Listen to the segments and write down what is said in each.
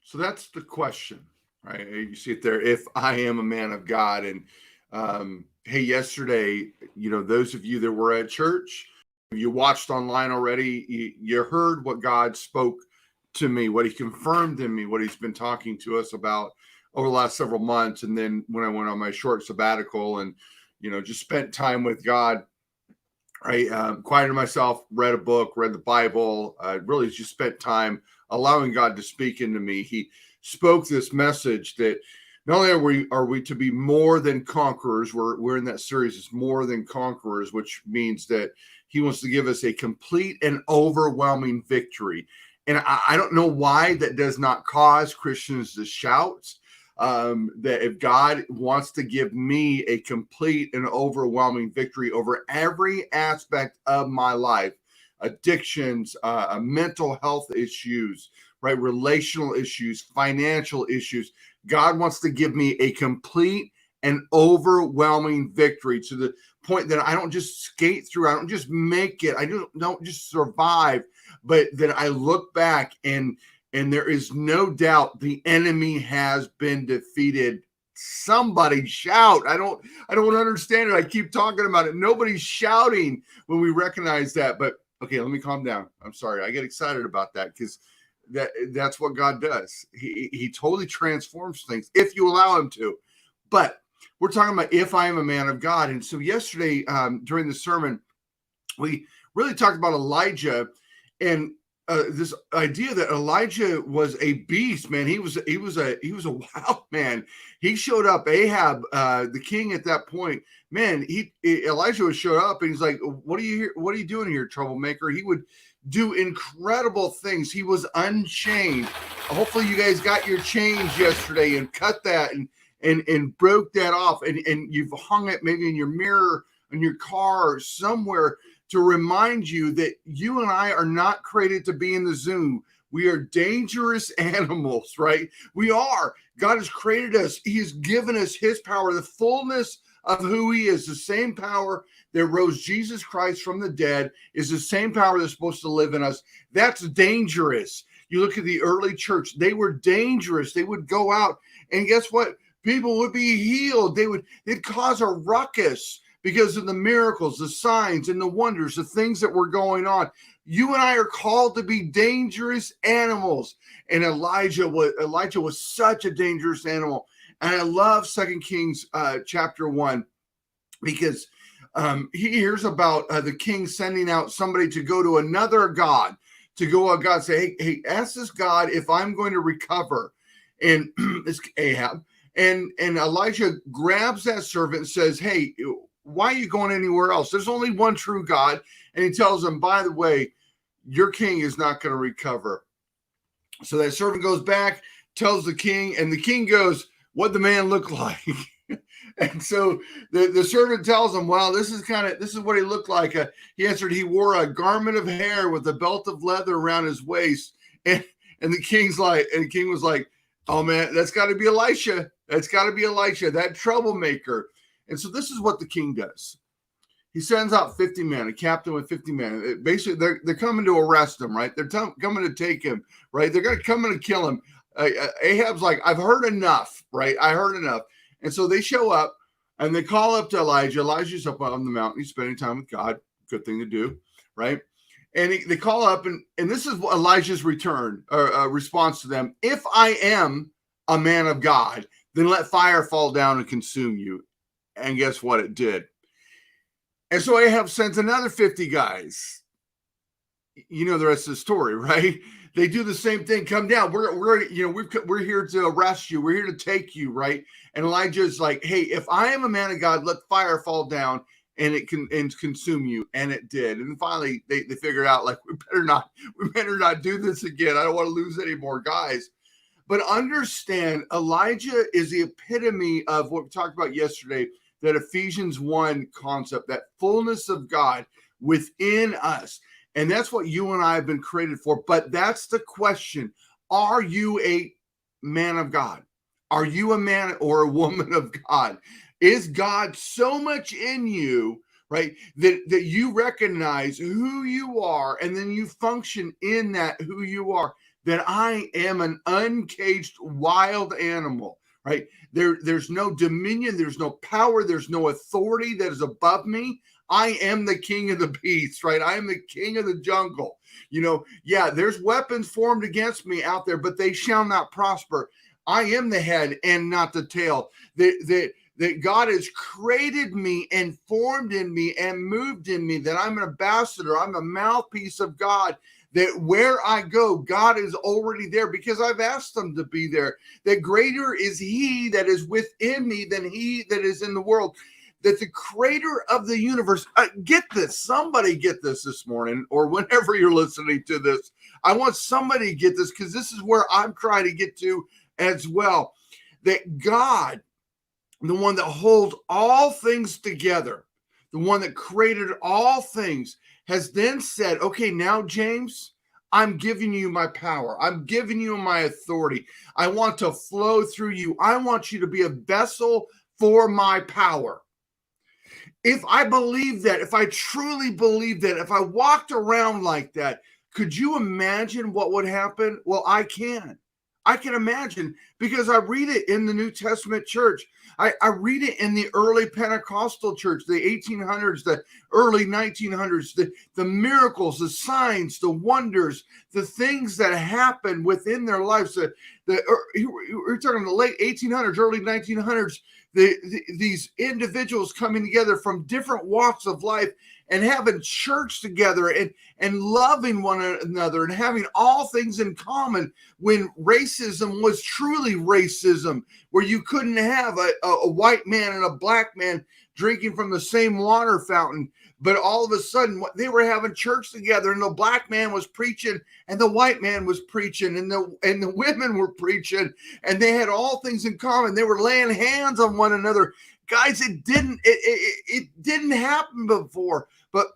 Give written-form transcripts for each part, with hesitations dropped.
So that's the question, right? You see it there. If I am a man of God, and hey, yesterday, those of you that were at church, you watched online already, you heard what God spoke to me, what He confirmed in me, what He's been talking to us about over the last several months. And then when I went on my short sabbatical and just spent time with God, right? Quieted myself, read a book, read the Bible, really just spent time allowing God to speak into me. He spoke this message that not only are we to be more than conquerors, we're in that series, it's more than conquerors, which means that He wants to give us a complete and overwhelming victory. And I don't know why that does not cause Christians to shout. That if God wants to give me a complete and overwhelming victory over every aspect of my life, addictions, mental health issues, right, relational issues, financial issues, God wants to give me a complete and overwhelming victory to the point that I don't just skate through, I don't just make it, I don't just survive, but that I look back and there is no doubt the enemy has been defeated. Somebody shout. I don't understand it. I keep talking about it. Nobody's shouting when we recognize that. But okay, let me calm down. I'm sorry. I get excited about that because that's what God does. He totally transforms things if you allow Him to. But we're talking about if I am a man of God. And so yesterday during the sermon, we really talked about Elijah and this idea that Elijah was a beast, man. He was a wild man. He showed up. Ahab, the king at that point, man. Elijah would show up and he's like, "What are you here? What are you doing here, troublemaker?" He would do incredible things. He was unchained. Hopefully, you guys got your chains yesterday and cut that and broke that off, and you've hung it maybe in your mirror in your car or somewhere, to remind you that you and I are not created to be in the zoo. We are dangerous animals, right? We are. God has created us. He has given us His power, the fullness of who He is. The same power that rose Jesus Christ from the dead is the same power that's supposed to live in us. That's dangerous. You look at the early church, they were dangerous. They would go out and guess what? People would be healed. They'd cause a ruckus because of the miracles, the signs, and the wonders, the things that were going on. You and I are called to be dangerous animals. And Elijah was such a dangerous animal. And I love 2 Kings chapter 1 because he hears about the king sending out somebody to go to another god, to go to God, say, hey, ask this God if I'm going to recover. And it's Ahab. And Elijah grabs that servant and says, hey, why are you going anywhere else? There's only one true God. And he tells him, by the way, your king is not going to recover. So that servant goes back, tells the king, and the king goes, what'd the man look like? And so the servant tells him, well, this is what he looked like. He answered, he wore a garment of hair with a belt of leather around his waist. And the king was like, oh man, that's got to be Elisha. That's got to be Elisha, that troublemaker. And so this is what the king does. He sends out 50 men, a captain with 50 men. Basically, they're coming to arrest him, right? They're coming to take him, right? They're going to come in and kill him. Ahab's like, I've heard enough, right? I heard enough. And so they show up and they call up to Elijah. Elijah's up on the mountain. He's spending time with God. Good thing to do, right? And they call up, and this is Elijah's response to them. If I am a man of God, then let fire fall down and consume you. And guess what? It did. And so Ahab sends another 50 guys. You know the rest of the story, right? They do the same thing. Come down. We're here to arrest you. We're here to take you, right? And Elijah's like, hey, if I am a man of God, let fire fall down and it can consume you. And it did. And finally they figured out, like, we better not do this again. I don't want to lose any more guys. But understand, Elijah is the epitome of what we talked about yesterday, that Ephesians 1 concept, that fullness of God within us. And that's what you and I have been created for. But that's the question. Are you a man of God? Are you a man or a woman of God? Is God so much in you, right, that you recognize who you are and then you function in that who you are, that I am an uncaged wild animal, right? There's no dominion, there's no power, there's no authority that is above me. I am the king of the beasts, right? I am the king of the jungle. Yeah, there's weapons formed against me out there, but they shall not prosper. I am the head and not the tail. That God has created me and formed in me and moved in me, that I'm an ambassador, I'm a mouthpiece of God, that where I go, God is already there because I've asked him to be there. That greater is he that is within me than he that is in the world. That the creator of the universe, get this, somebody get this morning, or whenever you're listening to this. I want somebody to get this, because this is where I'm trying to get to as well. That God, the one that holds all things together, the one that created all things, has then said, okay, now, James, I'm giving you my power. I'm giving you my authority. I want to flow through you. I want you to be a vessel for my power. If I believe that, if I truly believe that, if I walked around like that, could you imagine what would happen? Well, I can imagine, because I read it in the New Testament church. I read it in the early Pentecostal church, the 1800s, the early 1900s, the miracles, the signs, the wonders, the things that happen within their lives. We're talking the late 1800s, early 1900s, these individuals coming together from different walks of life and having church together and loving one another and having all things in common, when racism was truly racism, where you couldn't have a white man and a black man drinking from the same water fountain. But all of a sudden, they were having church together, and the black man was preaching, and the white man was preaching, and the women were preaching, and they had all things in common. They were laying hands on one another. Guys, it didn't happen before. But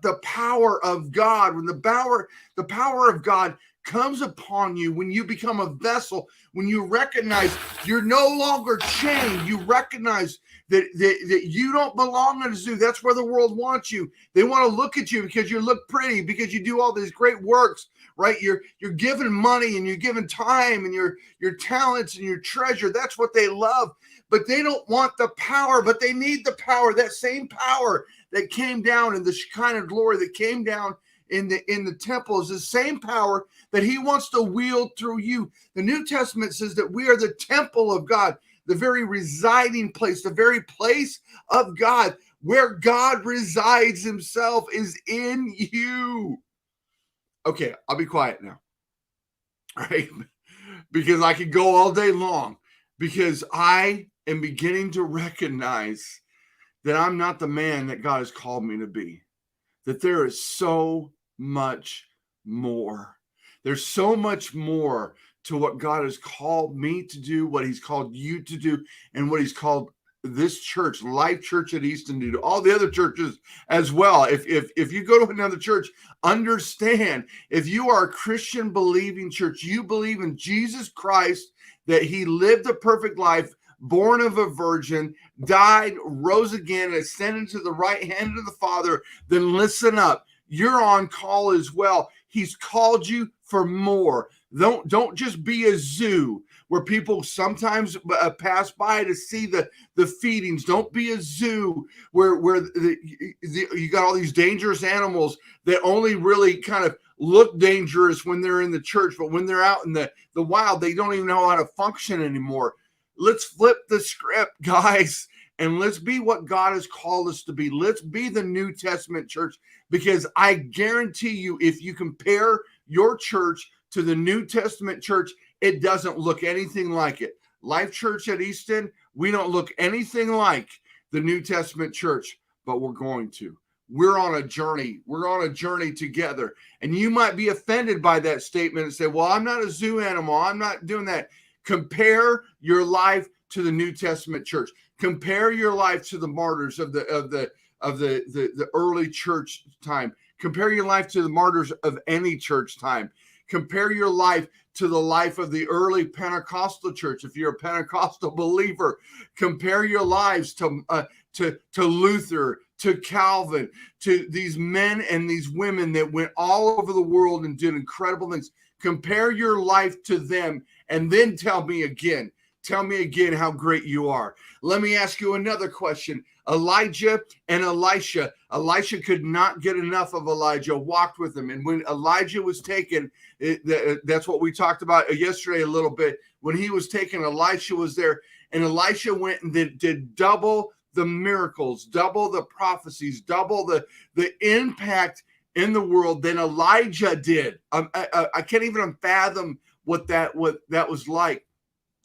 the power of God, when the power of God comes upon you, when you become a vessel, when you recognize you're no longer chained, you recognize that you don't belong in a zoo. That's where the world wants you. They want to look at you because you look pretty, because you do all these great works, right? You're giving money, and you're giving time, and your talents and your treasure. That's what they love. But they don't want the power, but they need the power. That same power that came down in the Shekinah glory, that came down in the temple, is the same power that he wants to wield through you. The New Testament says that we are the temple of God, the very residing place, the very place of God, where God resides himself is in you. Okay, I'll be quiet now. All right? Because I could go all day long, because I am beginning to recognize that I'm not the man that God has called me to be. That there is so much more. There's so much more to what God has called me to do, what he's called you to do, and what he's called this church, Life Church at Easton, to do, all the other churches as well. If you go to another church, understand, if you are a Christian believing church, you believe in Jesus Christ, that he lived a perfect life, born of a virgin, died, rose again, and ascended to the right hand of the Father, then listen up. You're on call as well. He's called you for more. Don't just be a zoo where people sometimes pass by to see the feedings. Don't be a zoo where you got all these dangerous animals that only really kind of look dangerous when they're in the church, but when they're out in the wild, they don't even know how to function anymore. Let's flip the script, guys, and let's be what God has called us to be. Let's be the New Testament church, because I guarantee you, if you compare your church to the New Testament church, it doesn't look anything like it. Life Church at Easton, we don't look anything like the New Testament church, but we're going to. We're on a journey. We're on a journey together. And you might be offended by that statement and say, well, I'm not a zoo animal. I'm not doing that. Compare your life to the New Testament church. Compare your life to the martyrs of the early church time. Compare your life to the martyrs of any church time. Compare your life to the life of the early Pentecostal church. If you're a Pentecostal believer, compare your lives to Luther, to Calvin, to these men and these women that went all over the world and did incredible things. Compare your life to them, and then tell me again. Tell me again how great you are. Let me ask you another question. Elijah and Elisha. Elisha could not get enough of Elijah, walked with him. And when Elijah was taken, that's what we talked about yesterday a little bit. When he was taken, Elisha was there. And Elisha went and did double the miracles, double the prophecies, double the impact in the world than Elijah did. I can't even fathom what that was like.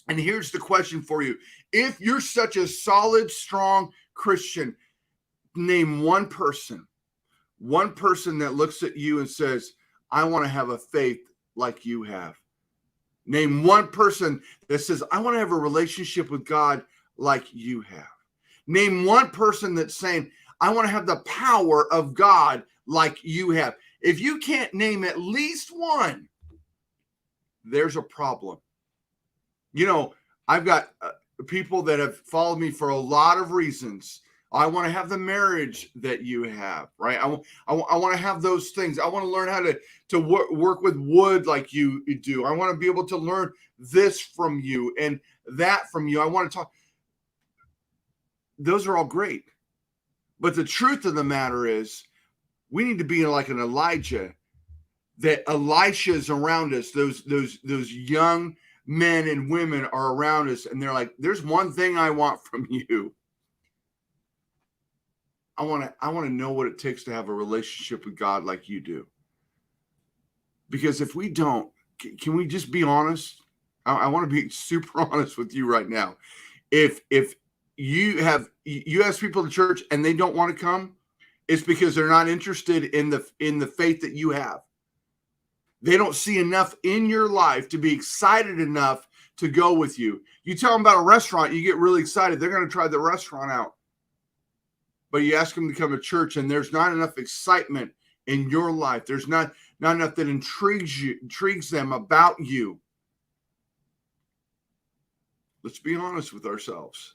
And here's the question for you. If you're such a solid, strong Christian, name one person that looks at you and says, I want to have a faith like you have. Name one person that says, I want to have a relationship with God like you have. Name one person that's saying, I want to have the power of God like you have. If you can't name at least one, there's a problem. You know, I've got people that have followed me for a lot of reasons. I want to have the marriage that you have, right? I want to have those things. I want to learn how to work with wood like you do. I want to be able to learn this from you and that from you. I want to talk. Those are all great. But the truth of the matter is, we need to be like an Elijah, that Elisha is around us. Those young men and women are around us, and they're like, there's one thing I want from you. I want to know what it takes to have a relationship with God like you do. Because if we don't, can we just be honest? I want to be super honest with you right now. If you ask people to church and they don't want to come, it's because they're not interested in the faith that you have. They don't see enough in your life to be excited enough to go with you. You tell them about a restaurant, you get really excited. They're going to try the restaurant out. But you ask them to come to church and there's not enough excitement in your life. There's not enough that intrigues them about you. Let's be honest with ourselves.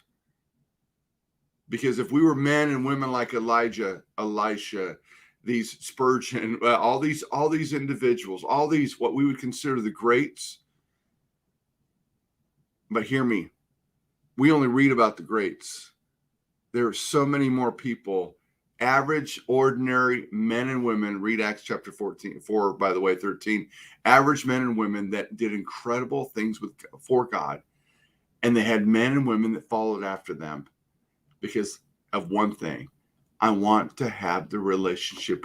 Because if we were men and women like Elijah, Elisha, these Spurgeon, all these individuals, all these what we would consider the greats. But hear me, we only read about the greats. There are so many more people, average, ordinary men and women. Read Acts chapter 13. Average men and women that did incredible things for God. And they had men and women that followed after them because of one thing. I want to have the relationship with